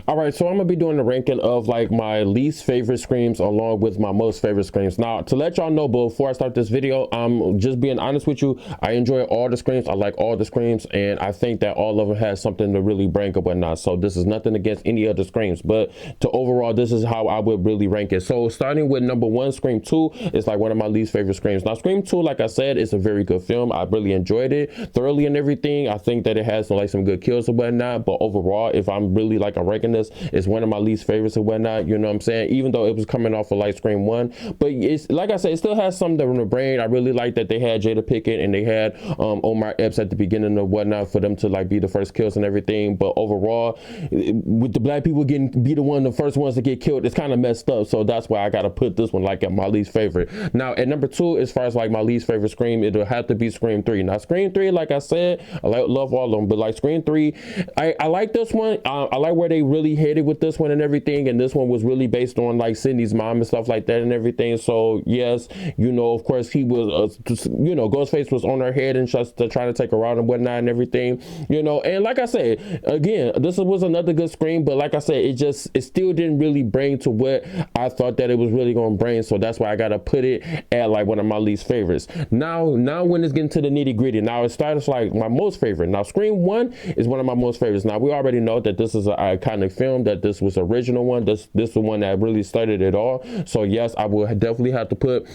All right, so I'm gonna be doing the ranking of like my least favorite screams along with my most favorite screams. Now, to let y'all know before I start this video, I'm just being honest with you. I enjoy all the screams. I like all the screams, and I think that all of them has something to really bring up or not. So this is nothing against any of the screams, but to overall, this is how I would really rank it. So starting with number one, Scream 2 is like one of my least favorite screams. Now, Scream 2, like I said, is a very good film. I really enjoyed it thoroughly and everything. I think that it has some good kills and whatnot, but overall, if I'm really like a ranking this, it's one of my least favorites and whatnot, you know what I'm saying? Even though it was coming off of like Scream 1, but it's like I said, it still has something in the brain. I really like that they had Jada Pinkett and they had Omar Epps at the beginning of whatnot for them to like be the first kills and everything. But overall, with the black people be the first ones to get killed, it's kind of messed up. So that's why I gotta put this one like at my least favorite. Now at number 2, as far as like my least favorite scream, it'll have to be Scream 3. Now Scream 3, like I said, love all of them, but like Scream 3, I like this one. I like where they really headed with this one and everything, and this one was really based on like Sydney's mom and stuff like that and everything. So yes, you know, of course he was you know, Ghostface was on her head and just trying to take her out and whatnot and everything, you know. And like I said, again, this was another good scream, but like I said, it still didn't really bring to what I thought that it was really gonna bring. So that's why I gotta put it at like one of my least favorites. Now when it's getting to the nitty gritty, now it starts like my most favorite. Now Scream 1 is one of my most favorites. Now we already know that this is an iconic film, that this was the original one. This is the one that really started it all. So yes, I will definitely have to put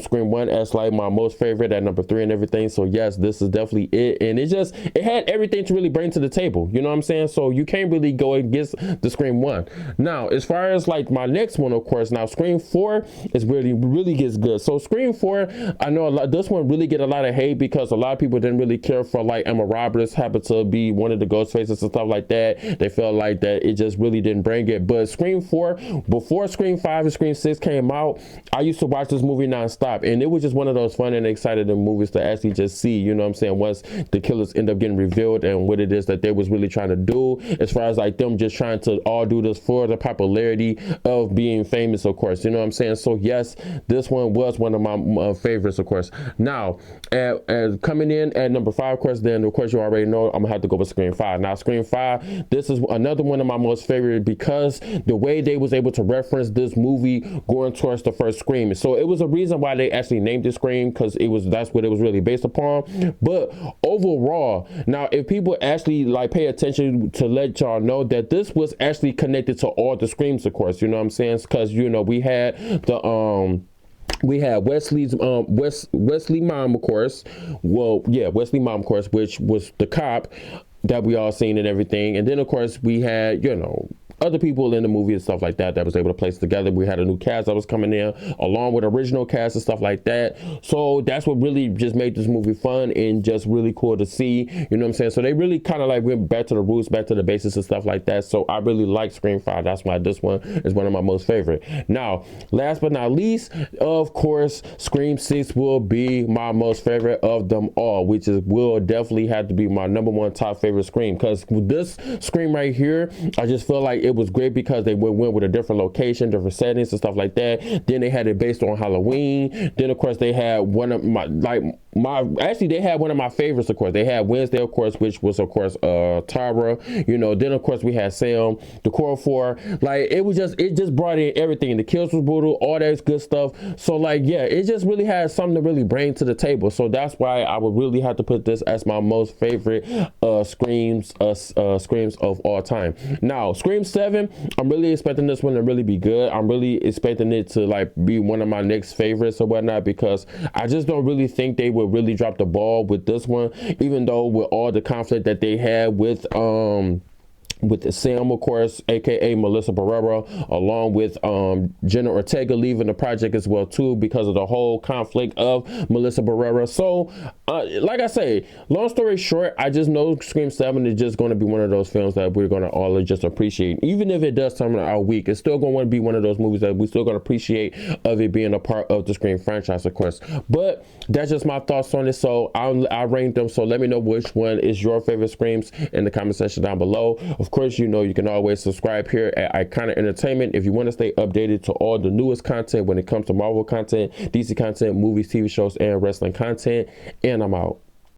Scream 1 as like my most favorite at number 3 and everything. So yes, this is definitely it, and it had everything to really bring to the table, you know what I'm saying? So you can't really go against the Scream 1. Now as far as like my next one, of course, now Scream 4 is really gets good. So Scream 4, I know this one really get a lot of hate because a lot of people didn't really care for like Emma Roberts happened to be one of the ghost faces and stuff like that. They felt like that it just really didn't bring it. But Scream 4, before Scream 5 and Scream 6 came out, I used to watch this movie nonstop, and it was just one of those fun and exciting movies to actually just see, you know what I'm saying, once the killers end up getting revealed and what it is that they was really trying to do, as far as like them just trying to all do this for the popularity of being famous, of course, you know what I'm saying? So yes, this one was one of my favorites, of course. Now coming in at number 5, of course, then of course you already know I'm gonna have to go with Scream 5. Now Scream 5, this is another one of my most favorite because the way they was able to reference this movie going towards the first Scream. So it was a reason why they actually named it Scream, because that's what it was really based upon. But overall, now if people actually like pay attention to let y'all know that this was actually connected to all the Screams, of course, you know what I'm saying? Because you know we had Wesley's Wesley mom, of course. Well, yeah, Wesley mom, of course, which was the cop that we all seen and everything. And then of course we had, you know, other people in the movie and stuff like that was able to place together. We had a new cast that was coming in along with original cast and stuff like that. So that's what really just made this movie fun and just really cool to see, you know what I'm saying? So they really kind of like went back to the roots, back to the basics and stuff like that. So I really like Scream 5. That's why this one is one of my most favorite. Now, last but not least, of course, Scream 6 will be my most favorite of them all, which will definitely have to be my number 1 top favorite Scream, because with this Scream right here, I just feel like it was great because they went with a different location, different settings and stuff like that. Then they had it based on Halloween. Then of course they had one of they had one of my favorites, of course. They had Wednesday, of course, which was of course Tara, you know. Then of course we had Sam, the Core 4. Like it just brought in everything. The kills was brutal, all that good stuff. So like yeah, it just really had something to really bring to the table. So that's why I would really have to put this as my most favorite screams of all time. Now Scream 7, I'm really expecting this one to really be good. I'm really expecting it to like be one of my next favorites or whatnot, because I just don't really think they would really drop the ball with this one, even though with all the conflict that they had with Sam, of course, aka Melissa Barrera, along with Jenna Ortega leaving the project as well too, because of the whole conflict of Melissa Barrera. So like I say, long story short, I just know Scream 7 is just going to be one of those films that we're going to all just appreciate. Even if it does turn out weak, it's still going to be one of those movies that we're still going to appreciate of it being a part of the Scream franchise, of course. But that's just my thoughts on it. So I ranked them. So let me know which one is your favorite Screams in the comment section down below. Of course, you know you can always subscribe here at Iconic Entertainment if you want to stay updated to all the newest content when it comes to Marvel content, DC content, movies, TV shows, and wrestling content. And I'm out.